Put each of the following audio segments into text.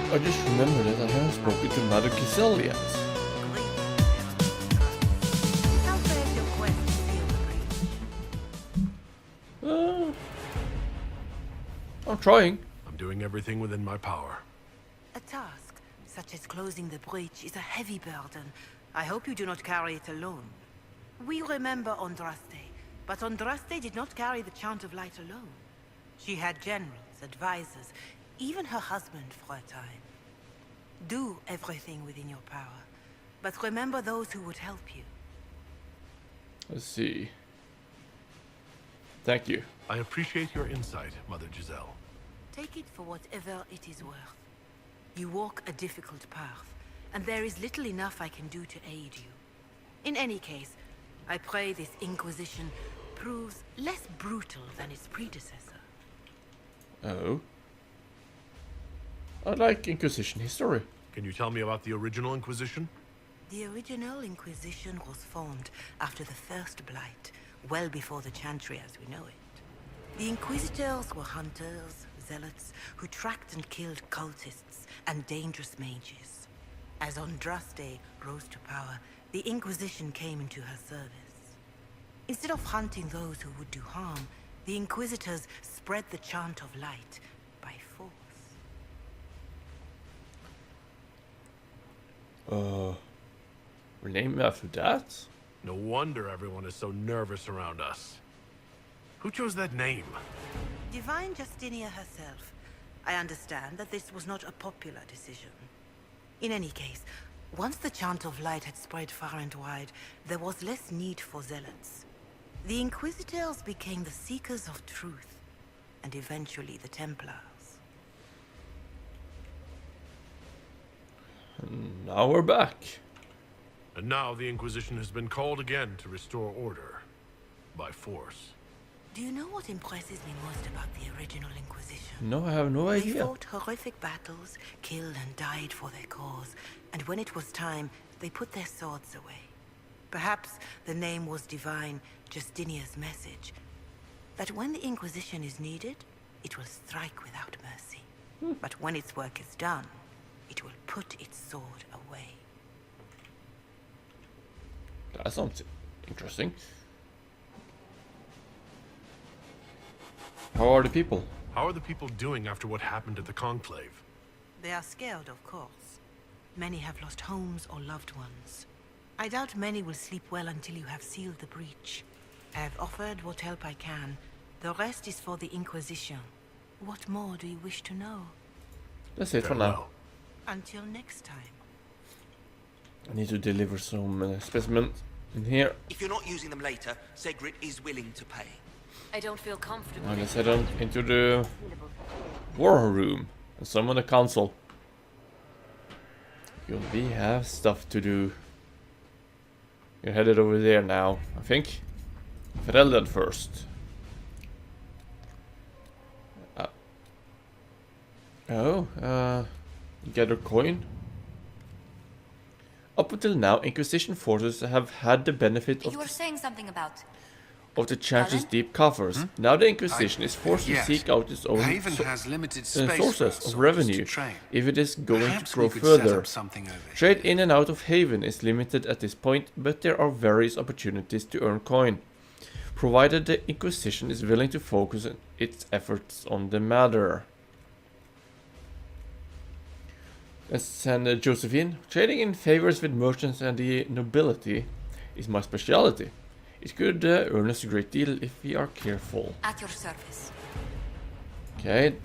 I just remembered that I haven't spoken to Mother Giselle yet. How fares your quest to seal the breach? I'm trying. I'm doing everything within my power. A task, such as closing the breach, is a heavy burden. I hope you do not carry it alone. We remember Andraste, but Andraste did not carry the Chant of Light alone. She had generals, advisors, even her husband for a time. Do everything within your power, but remember those who would help you. Let's see. Thank you. I appreciate your insight, Mother Giselle. Take it for whatever it is worth. You walk a difficult path, and there is little enough I can do to aid you. In any case, I pray this Inquisition proves less brutal than its predecessor. Oh. I like Inquisition history. Can you tell me about the original Inquisition? The original Inquisition was formed after the First Blight, well before the Chantry as we know it. The Inquisitors were hunters, zealots, who tracked and killed cultists and dangerous mages. As Andraste rose to power, the Inquisition came into her service. Instead of hunting those who would do harm, the Inquisitors spread the Chant of Light by force. We're named after that? No wonder everyone is so nervous around us. Who chose that name? Divine Justinia herself. I understand that this was not a popular decision. In any case, once the Chant of Light had spread far and wide, there was less need for zealots. The Inquisitors became the Seekers of Truth, and eventually the Templars. And now we're back. And now the Inquisition has been called again to restore order. By force. Do you know what impresses me most about the original Inquisition? No, I have no They idea. fought horrific battles, killed and died for their cause, and when it was time, they put their swords away. Perhaps the name was Divine Justinia's message, that when the Inquisition is needed, it will strike without mercy. But when its work is done, it will put its sword away. That sounds interesting. How are the people? How are the people doing after what happened at the Conclave? They are scared, of course. Many have lost homes or loved ones. I doubt many will sleep well until you have sealed the breach. I have offered what help I can. The rest is for the Inquisition. What more do you wish to know? That's it for now. Farewell. Until next time. I need to deliver some specimens in here. If you're not using them later, Segrit is willing to pay. I don't feel comfortable. Now let's head on into the war room and summon the council. We have stuff to do. You're headed over there now, I think. Ferelden first. Gather coin. Up until now, Inquisition forces have had the benefit of You were saying something about the Chantry's Alan? deep coffers. Now the Inquisition is forced yes. to seek out its own Haven has limited space for sources soldiers of to revenue train. if it is going Perhaps to grow we could set further. up something over Trade here. in and out of Haven is limited at this point, but there are various opportunities to earn coin, provided the Inquisition is willing to focus its efforts on the matter. Let's send Josephine. Trading in favors with merchants and the nobility is my specialty. It could earn us a great deal if we are careful. at your service. Okay.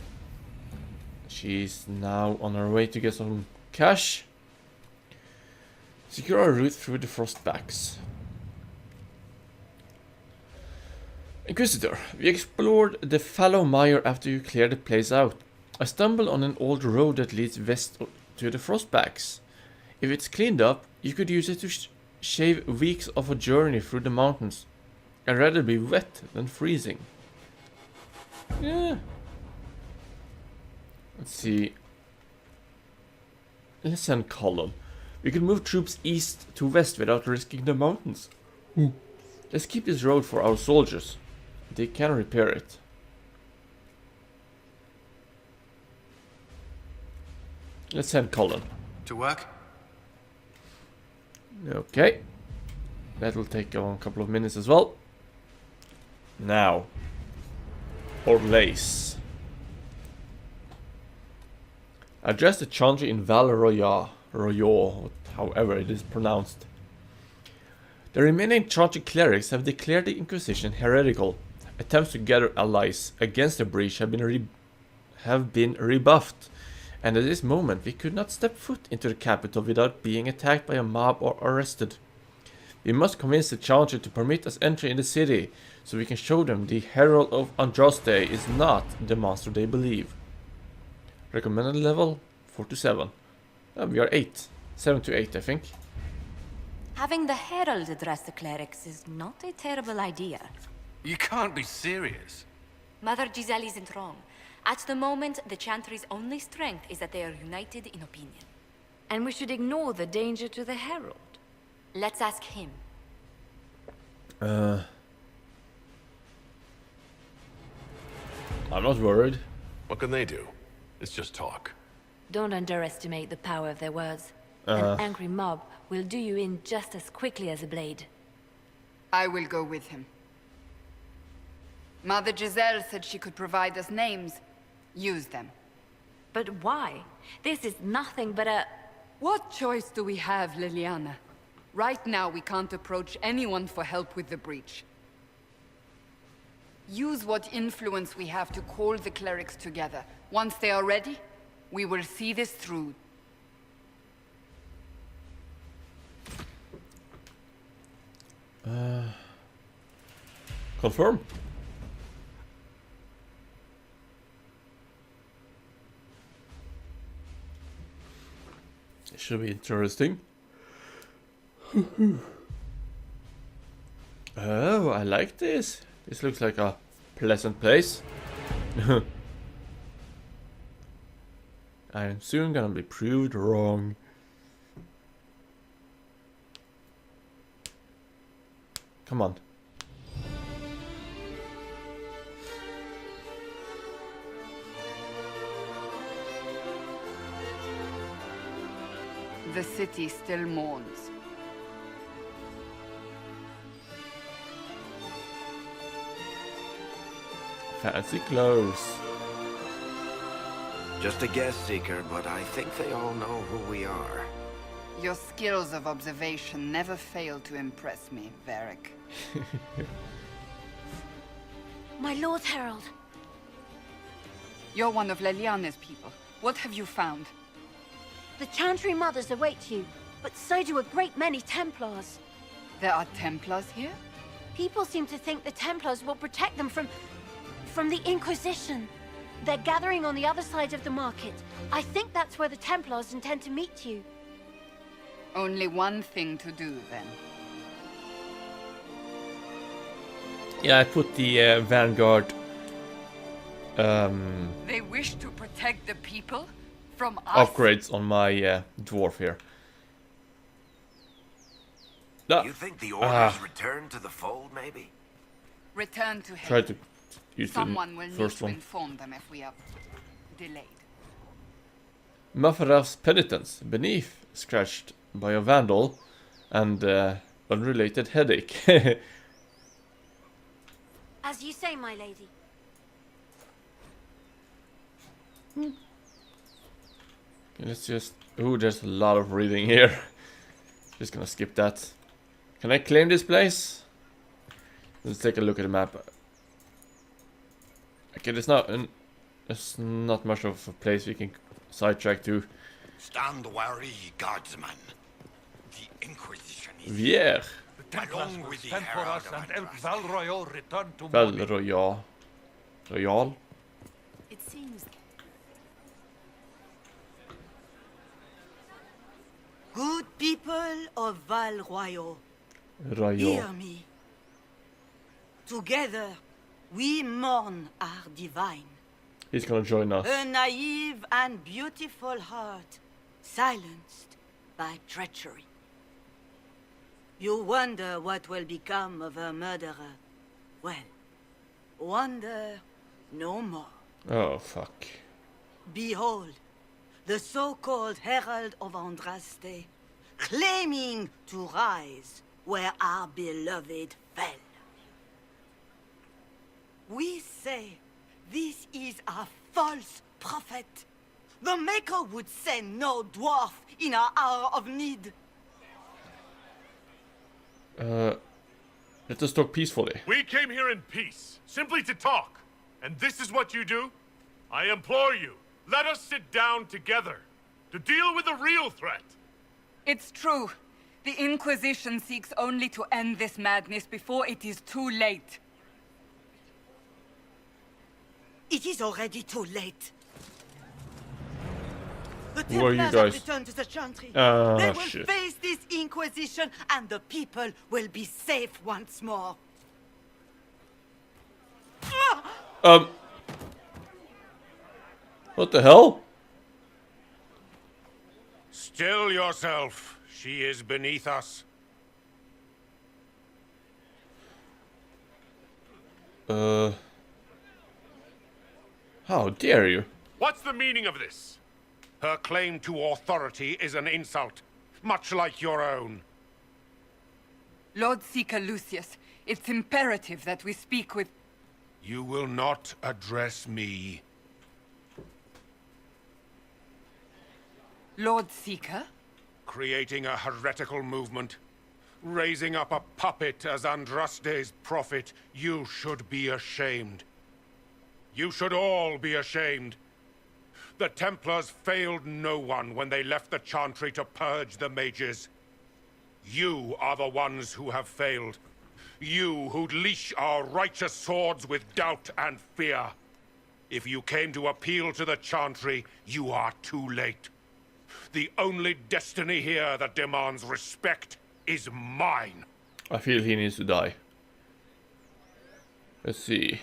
She's now on her way to get some cash. Secure our route through the Frostbacks. Inquisitor, we explored the fallow mire after you cleared the place out. I stumbled on an old road that leads west to the Frostbacks. If it's cleaned up, you could use it to shave weeks of a journey through the mountains. I'd rather be wet than freezing. Yeah. Let's see. Let's send column. We can move troops east to west without risking the mountains. Let's keep this road for our soldiers. They can repair it. Let's send Colin. To work? Okay. That will take a couple of minutes as well. Now. Orlace. Address the Chantry in Val Royaux, however it is pronounced. The remaining Chantry clerics have declared the Inquisition heretical. Attempts to gather allies against the breach have been rebuffed, and at this moment we could not step foot into the capital without being attacked by a mob or arrested. We must convince the Chantry to permit us entry in the city, so we can show them the Herald of Andraste is not the monster they believe. Recommended level 4 to 7. We are 8. 7 to 8, I think. Having the Herald address the clerics is not a terrible idea. You can't be serious. Mother Giselle isn't wrong. At the moment, the Chantry's only strength is that they are united in opinion. And we should ignore the danger to the Herald. Let's ask him. I'm not worried. What can they do? It's just talk. Don't underestimate the power of their words. An angry mob will do you in just as quickly as a blade. I will go with him. Mother Giselle said she could provide us names. Use them. But why? This is nothing but a... What choice do we have, Liliana? Right now, we can't approach anyone for help with the breach. Use what influence we have to call the clerics together. Once they are ready, we will see this through. Confirm. It should be interesting. Oh, I like this. This looks like a pleasant place. I am soon gonna be proved wrong. Come on. The city still mourns. Fancy clothes. Just a guest seeker, but I think they all know who we are. Your skills of observation never fail to impress me, Varric. My Lord Herald. You're one of Leliana's people. What have you found? The Chantry mothers await you, but so do a great many Templars. There are Templars here? People seem to think the Templars will protect them from the Inquisition. They're gathering on the other side of the market. I think that's where the Templars intend to meet you. Only one thing to do, then. Yeah, I put the Vanguard. They wish to protect the people from us? Upgrades on my dwarf here. You think the orders return to the fold, maybe? Return to Try him. to use Someone will the need first to one. inform them if we are delayed. Mafaraf's penitence, beneath, scratched by a vandal, and unrelated headache. As you say, my lady. Okay, let's just... Ooh, there's a lot of reading here. Just gonna skip that. Can I claim this place? Let's take a look at the map. Okay, there's not much of a place we can sidetrack to. Stand wary, guardsman. The Inquisition is Vier. along with the Stand for Herald us of and help Andraste. Val Royal return to Val morning. Royal. Royal? It seems... Good people of Val Royal, Royal. hear me. Together, we mourn our divine. He's gonna join us. A naive and beautiful heart, silenced by treachery. You wonder what will become of a murderer. Well, wonder no more. Oh, fuck. Behold, the so-called Herald of Andraste, claiming to rise where our beloved fell. We say this is a false prophet. The Maker would send no dwarf in our hour of need. Let us talk peacefully. We came here in peace, simply to talk. And this is what you do? I implore you, let us sit down together to deal with the real threat. It's true. The Inquisition seeks only to end this madness before it is too late. It is already too late. The Who are you Templars have guys? returned to the Chantry. Ah, They will shit. face this Inquisition, and the people will be safe once more. What the hell? Still yourself. She is beneath us. How dare you? What's the meaning of this? Her claim to authority is an insult, much like your own. Lord Seeker Lucius, it's imperative that we speak with... You will not address me. Lord Seeker? Creating a heretical movement. Raising up a puppet as Andraste's prophet. You should be ashamed. You should all be ashamed. The Templars failed no one when they left the Chantry to purge the mages. You are the ones who have failed. You who'd leash our righteous swords with doubt and fear. If you came to appeal to the Chantry, you are too late. The only destiny here that demands respect is mine. I feel he needs to die. Let's see.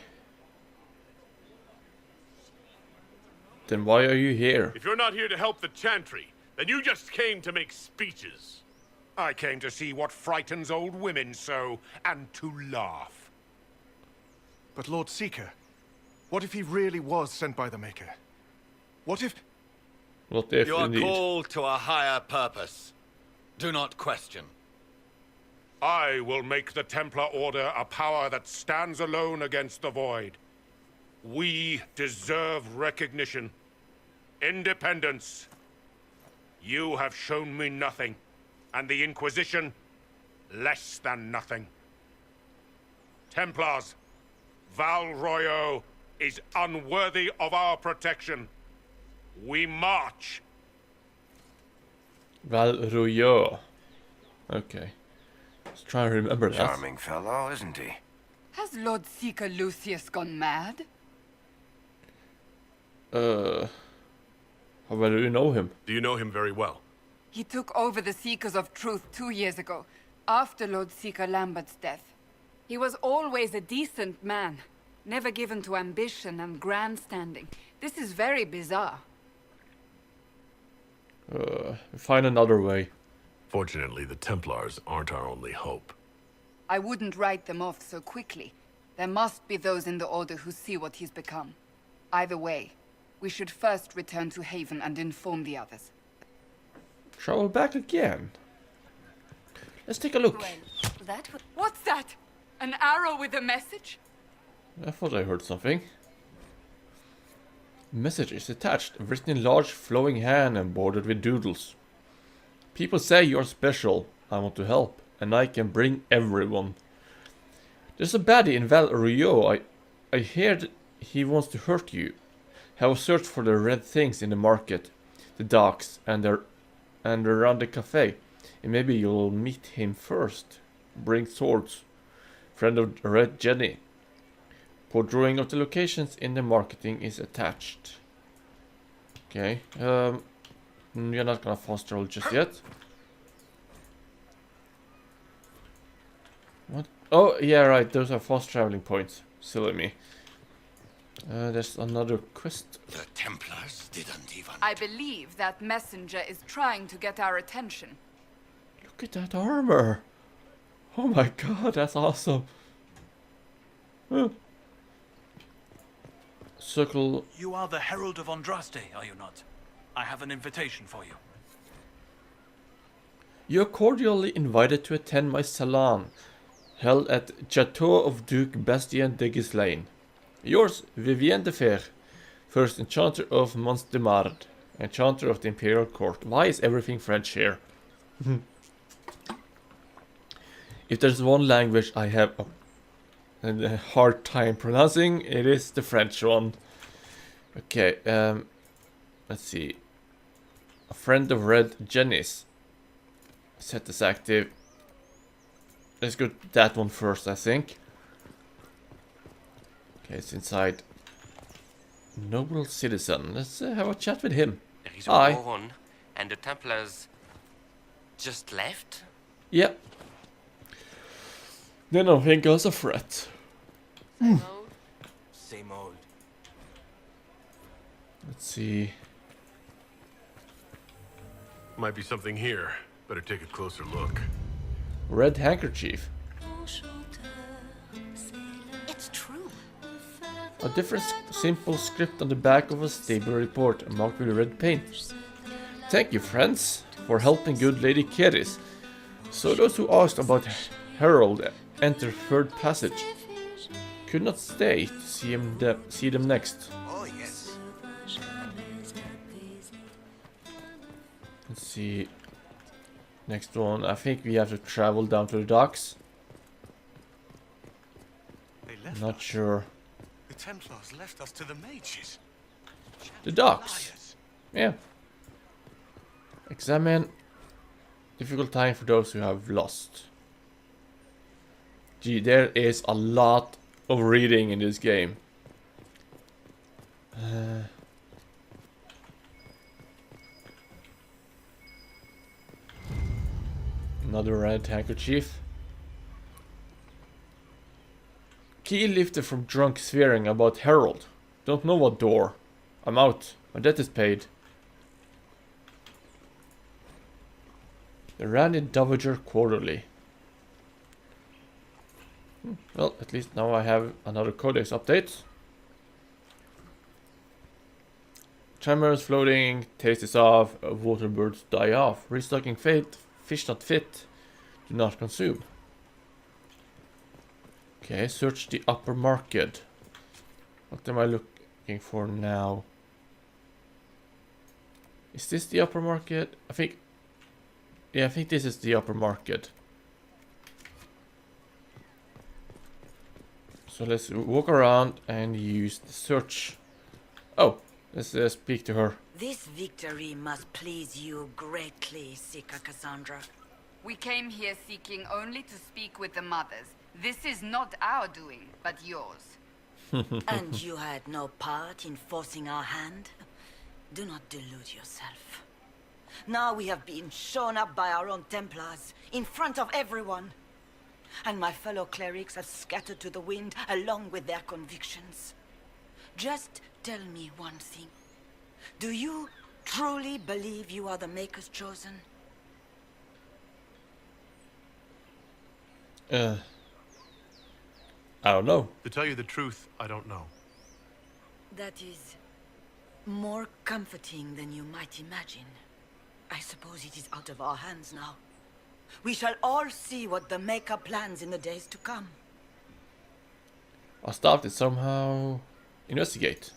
Then why are you here? If you're not here to help the Chantry, then you just came to make speeches. I came to see what frightens old women so, and to laugh. But Lord Seeker, what if he really was sent by the Maker? What if... What if You are indeed? called to a higher purpose. Do not question. I will make the Templar Order a power that stands alone against the Void. We deserve recognition. Independence. You have shown me nothing, and the Inquisition, less than nothing. Templars, Val Royo is unworthy of our protection. We march. Val Royo. Okay. Let's try and remember that. Charming fellow, isn't he? Has Lord Seeker Lucius gone mad? How well do you know him? Do you know him very well? He took over the Seekers of Truth 2 years ago, after Lord Seeker Lambert's death. He was always a decent man, never given to ambition and grandstanding. This is very bizarre. Find another way. Fortunately, the Templars aren't our only hope. I wouldn't write them off so quickly. There must be those in the Order who see what he's become. Either way, we should first return to Haven and inform the others. Travel back again. Let's take a look. What's that? An arrow with a message? I thought I heard something. Message is attached, written in large flowing hand and bordered with doodles. People say you're special. I want to help, and I can bring everyone. There's a baddie in Val Rio. I heard he wants to hurt you. Have a search for the red things in the market, the docks, and around the cafe. And maybe you'll meet him first. Bring swords. Friend of Red Jenny. For drawing of the locations in the marketing is attached. Okay. You're not gonna fast travel just yet. What? Oh, yeah, right. Those are fast traveling points. Silly me. There's another quest. The Templars didn't even... I believe that messenger is trying to get our attention. Look at that armor. Oh my god, that's awesome. Huh. Circle. You are the Herald of Andraste, are you not? I have an invitation for you. You are cordially invited to attend my salon, held at Chateau of Duke Bastien de Gislaine. Yours, Vivienne de Fer, first Enchanter of Mons de Marde, Enchanter of the Imperial Court. Why is everything French here? If there's one language I have a hard time pronouncing, it is the French one. Okay, let's see. A friend of Red, Janice. Set this active. Let's go that one first, I think. Okay, it's inside. Noble citizen. Let's have a chat with him. There is Hi. a war on, and the Templars just left? Yeah. They don't think us a threat. Same old. Let's see. Might be something here. Better take a closer look. Red handkerchief. It's true. A different simple script on the back of a stable report marked with red paint. Thank you, friends, for helping good Lady Keris. So those who asked about Harold enter third passage could not stay to see them next. Oh, yes. Let's see. Next one, I think we have to travel down to the docks. They left Not us. sure. The Templars left us to the mages. The docks. Yeah. Examine. Difficult time for those who have lost. Gee, there is a lot of reading in this game. Another red handkerchief. Key lifted from drunk swearing about Harold. Don't know what door. I'm out. My debt is paid. The Randy Dowager Quarterly. Well, at least now I have another codex update. Tremors floating, taste is off, waterbirds die off. Restocking fate, fish not fit, do not consume. Okay, search the upper market. What am I looking for now? Is this the upper market? I think this is the upper market. So let's walk around and use the search. Oh, let's speak to her. This victory must please you greatly, Sika Cassandra. We came here seeking only to speak with the mothers. This is not our doing, but yours. And you had no part in forcing our hand? Do not delude yourself. Now we have been shown up by our own Templars, in front of everyone. And my fellow clerics have scattered to the wind along with their convictions. Just tell me one thing. Do you truly believe you are the Maker's chosen? I don't know. To tell you the truth, I don't know. That is more comforting than you might imagine. I suppose it is out of our hands now. We shall all see what the Maker plans in the days to come. I'll start to somehow investigate.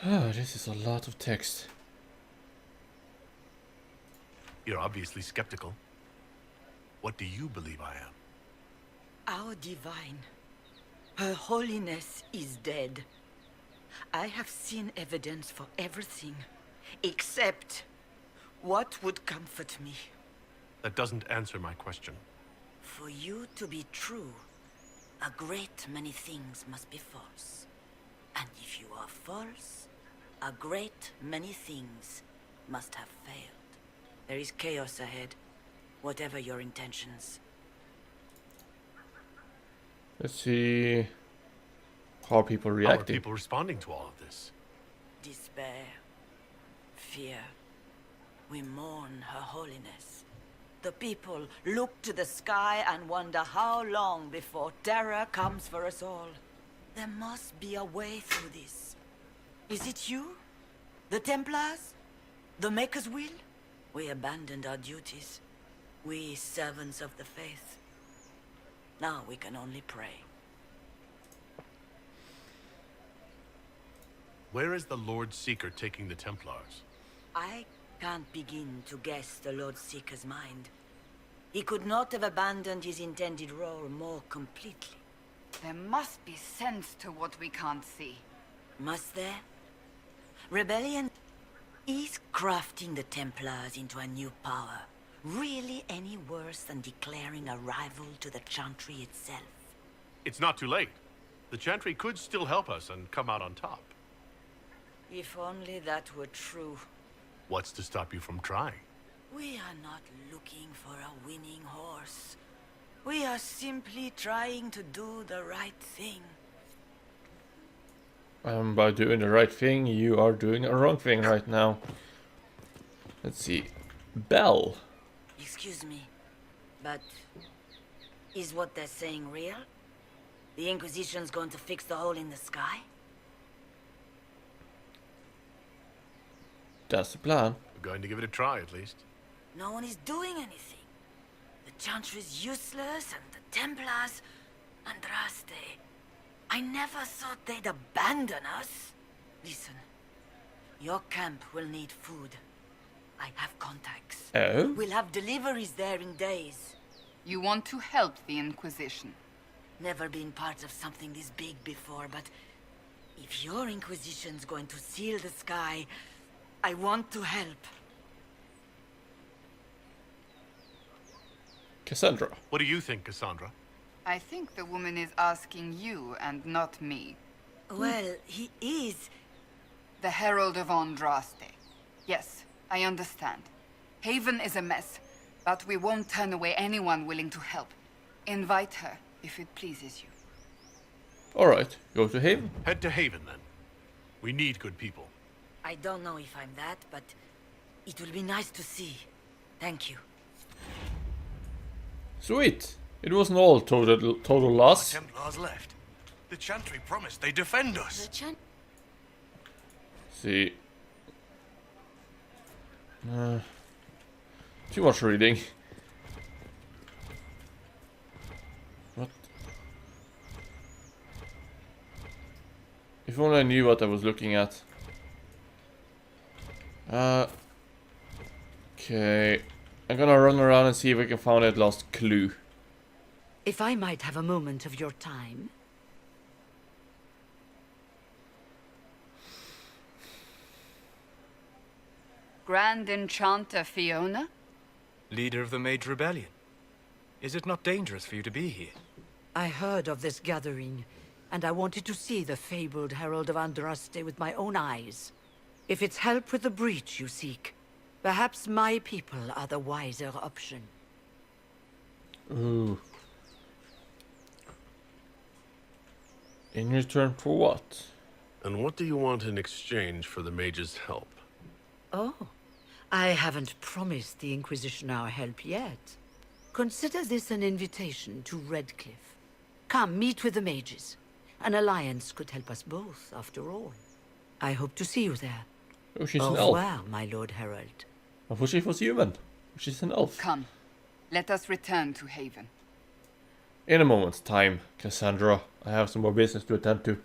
This is a lot of text. You're obviously skeptical. What do you believe I am? Our divine, Her Holiness is dead. I have seen evidence for everything, except what would comfort me. That doesn't answer my question. For you to be true, a great many things must be false. And if you are false, a great many things must have failed. There is chaos ahead, whatever your intentions. Let's see how people How are reacting. people responding to all of this? Despair, fear. We mourn Her Holiness. The people look to the sky and wonder how long before terror comes for us all. There must be a way through this. Is it you? The Templars? The Maker's Will? We abandoned our duties. We servants of the faith. Now we can only pray. Where is the Lord Seeker taking the Templars? I can't begin to guess the Lord Seeker's mind. He could not have abandoned his intended role more completely. There must be sense to what we can't see. Must there? Rebellion is crafting the Templars into a new power. Really any worse than declaring a rival to the Chantry itself? It's not too late. The Chantry could still help us and come out on top. If only that were true. What's to stop you from trying? We are not looking for a winning horse. We are simply trying to do the right thing. By doing the right thing, you are doing a wrong thing right now. Let's see. Bell. Excuse me, but is what they're saying real? The Inquisition's going to fix the hole in the sky? That's the plan. We're going to give it a try, at least. No one is doing anything. The Chantry's useless, and the Templars... Andraste. I never thought they'd abandon us. Listen, your camp will need food. I have contacts. Oh? We'll have deliveries there in days. You want to help the Inquisition? Never been part of something this big before, but if your Inquisition's going to seal the sky, I want to help. Cassandra. What do you think, Cassandra? I think the woman is asking you and not me. Well, he is... The Herald of Andraste. Yes, I understand. Haven is a mess, but we won't turn away anyone willing to help. Invite her, if it pleases you. Alright, go to Haven. Head to Haven, then. We need good people. I don't know if I'm that, but it will be nice to see. Thank you. Sweet. It wasn't all total loss. The Templars left. The Chantry promised they'd defend us. See. Too much reading. What? If only I knew what I was looking at. Okay. I'm gonna run around and see if I can find that lost clue. If I might have a moment of your time. Grand Enchanter Fiona? Leader of the Mage Rebellion. Is it not dangerous for you to be here? I heard of this gathering, and I wanted to see the fabled Herald of Andraste with my own eyes. If it's help with the breach you seek, perhaps my people are the wiser option. Ooh. In return for what? And what do you want in exchange for the mage's help? Oh, I haven't promised the Inquisition our help yet. Consider this an invitation to Redcliffe. Come, meet with the mages. An alliance could help us both, after all. I hope to see you there. Oh, she's Au an elf. revoir, my Lord Herald. I thought she was human. She's an elf. Come, let us return to Haven. In a moment's time, Cassandra. I have some more business to attend to.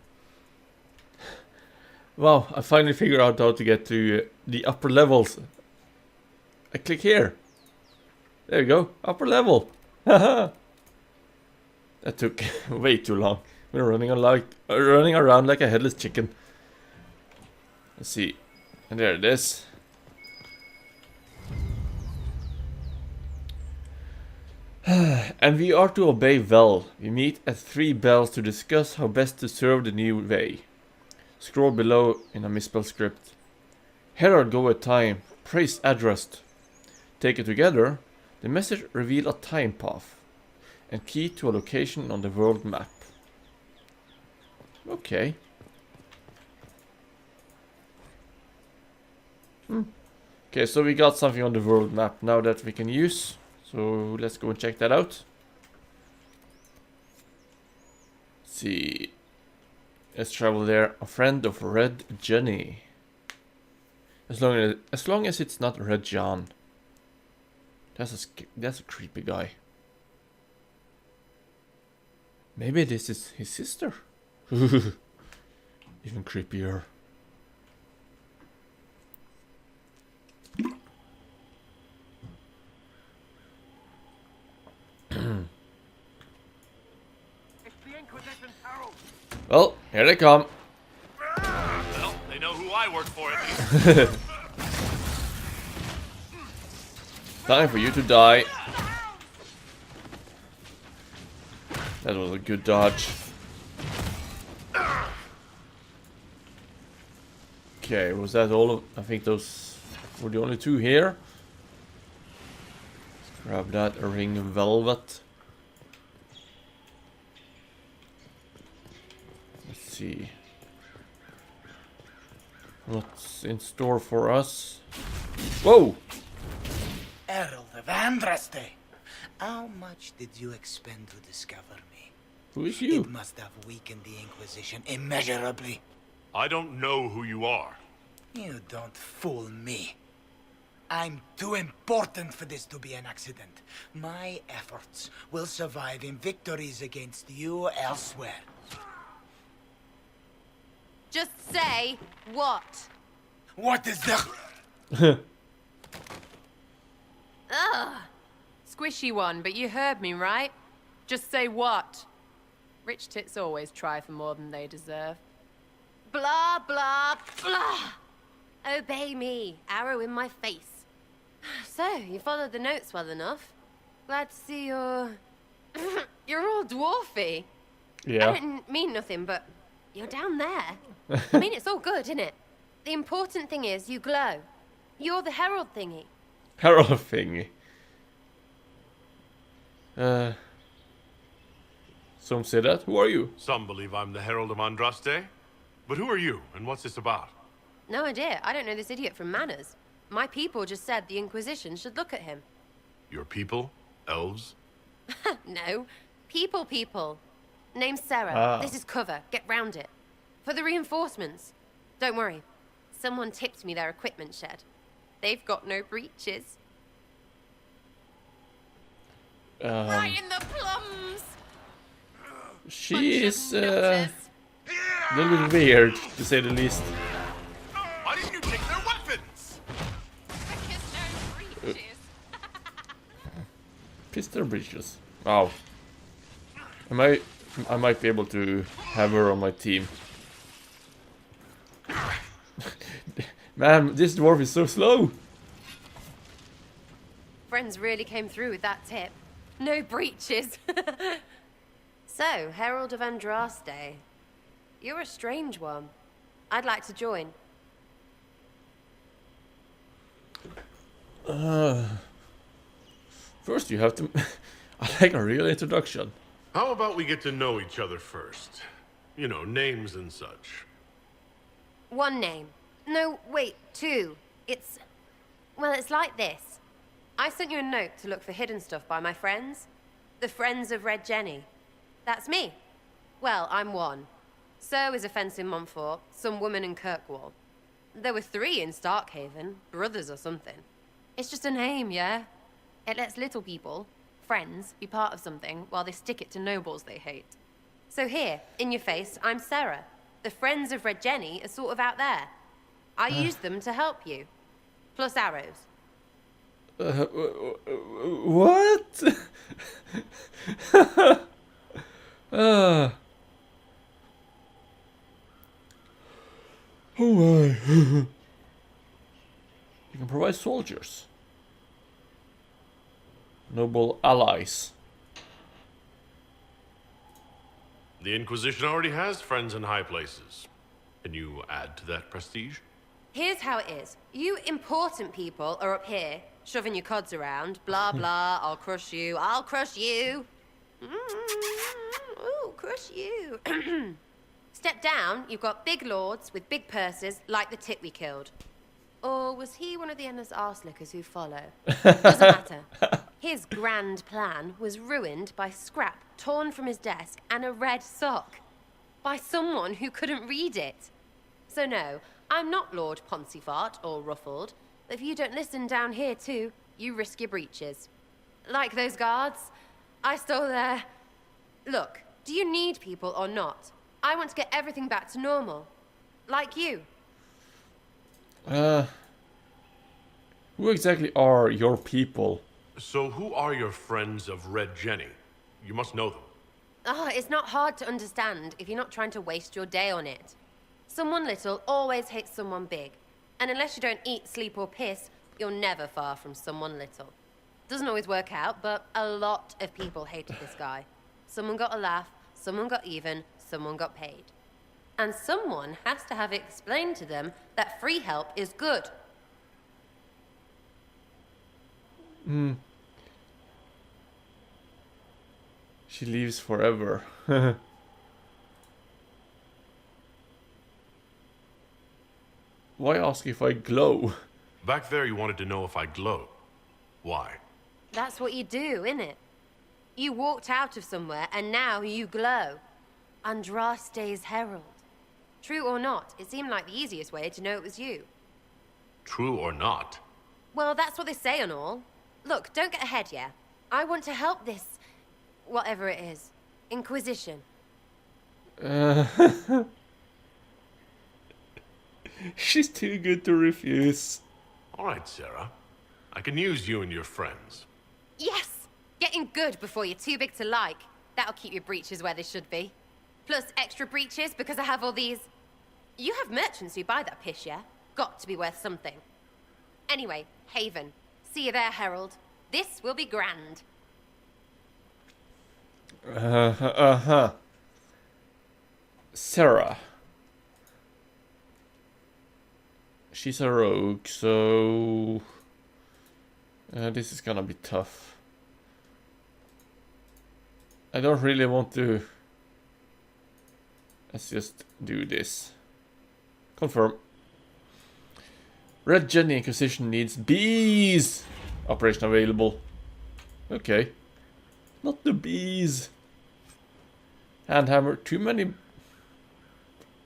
Wow, I finally figured out how to get to the upper levels. I click here. There you go, upper level. Haha. That took way too long. We're running around like a headless chicken. Let's see. And there it is. And we are to obey well. We meet at 3 bells to discuss how best to serve the new way. Scroll below in a misspelled script. Herald go at time. Praise addressed. Taken together, the message reveal a time path and key to a location on the world map. Okay. Okay, so we got something on the world map now that we can use. So let's go and check that out. Let's see. Let's travel there. A friend of Red Jenny. As long as it's not Red John. That's a creepy guy. Maybe this is his sister. Even creepier. Well, here they come. Well, they know who I work for at least. Time for you to die. That was a good dodge. Okay, was that all of... I think those were the only two here. Let's grab that, a ring of velvet. Let's see. What's in store for us? Whoa! Herald of Andraste. How much did you expend to discover me? Who is you? It must have weakened the Inquisition immeasurably. I don't know who you are. You don't fool me. I'm too important for this to be an accident. My efforts will survive in victories against you elsewhere. Just say what? What is the... Ugh. Squishy one, but you heard me, right? Just say what? Rich tits always try for more than they deserve. Blah, blah, blah. Obey me. Arrow in my face. So, you followed the notes well enough. Glad to see you're... you're all dwarfy. Yeah. I didn't mean nothing, but you're down there. I mean, it's all good, isn't it? The important thing is you glow. You're the herald thingy. Herald thingy. Some say that. Who are you? Some believe I'm the Herald of Andraste. But who are you, and what's this about? No idea. I don't know this idiot from Manners. My people just said the Inquisition should look at him. Your people? Elves? No. People. Name's Sarah. Ah. This is cover. Get round it. For the reinforcements. Don't worry. Someone tipped me their equipment shed. They've got no breeches. Right in the plums! She is a little bit weird, to say the least. Why didn't you take their weapons? Pistol breeches. Wow. I might be able to have her on my team. Man, this dwarf is so slow. Friends really came through with that tip. No breeches. So, Herald of Andraste. You're a strange one. I'd like to join. First you have to... I like a real introduction. How about we get to know each other first? You know, names and such. One name. No, wait, two. It's... well, it's like this. I sent you a note to look for hidden stuff by my friends. The Friends of Red Jenny. That's me. Well, I'm one. So is a fence in Montfort, some woman in Kirkwall. There were 3 in Starkhaven, brothers or something. It's just a name, yeah? It lets little people, friends, be part of something while they stick it to nobles they hate. So here, in your face, I'm Sarah. The Friends of Red Jenny are sort of out there. I use them to help you. Plus arrows. What? Oh my. You can provide soldiers. Noble allies. The Inquisition already has friends in high places. Can you add to that prestige? Here's how it is. You important people are up here, shoving your cods around. Blah, blah, I'll crush you, I'll crush you. Ooh, crush you. Step down, you've got big lords with big purses, like the tit we killed. Or was he one of the endless arse-lickers who follow? Doesn't matter. His grand plan was ruined by scrap torn from his desk and a red sock. by someone who couldn't read it. So no, I'm not Lord Poncyfart or Ruffled. If you don't listen down here too, you risk your breeches. Like those guards, I stole their... Look, do you need people or not? I want to get everything back to normal. Like you. Who exactly are your people? So who are your friends of Red Jenny? You must know them. Oh, it's not hard to understand if you're not trying to waste your day on it. Someone little always hates someone big. And unless you don't eat, sleep, or piss, you're never far from someone little. Doesn't always work out, but a lot of people hated this guy. Someone got a laugh, someone got even, someone got paid. And someone has to have explained to them that free help is good. She leaves forever. Why ask if I glow? Back there you wanted to know if I glow. Why? That's what you do, innit? You walked out of somewhere and now you glow. Andraste's herald. True or not, it seemed like the easiest way to know it was you. True or not? Well, that's what they say and all. Look, don't get ahead, yeah? I want to help this... whatever it is. Inquisition. She's too good to refuse. Alright, Sarah. I can use you and your friends. Yes! Getting good before you're too big to like. That'll keep your breeches where they should be. Plus extra breeches because I have all these... You have merchants who buy that piss, yeah? Got to be worth something. Anyway, Haven. See you there, Herald. This will be grand. Sarah. She's a rogue, so... this is gonna be tough. I don't really want to... Let's just do this. Confirm. Red Jenny Inquisition needs bees! Operation available. Okay. Not the bees. Handhammer. Too many...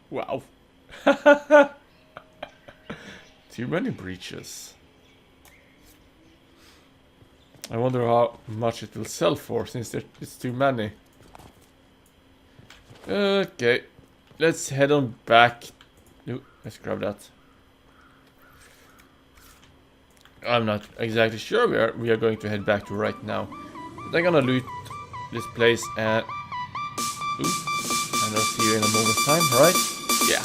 Wow. Too many breaches. I wonder how much it will sell for, since it's too many. Okay. Let's head on back. No, let's grab that. I'm not exactly sure we are going to head back to right now. But I'm gonna loot this place and... Ooh, and I'll see you in a moment's time, right? Yeah.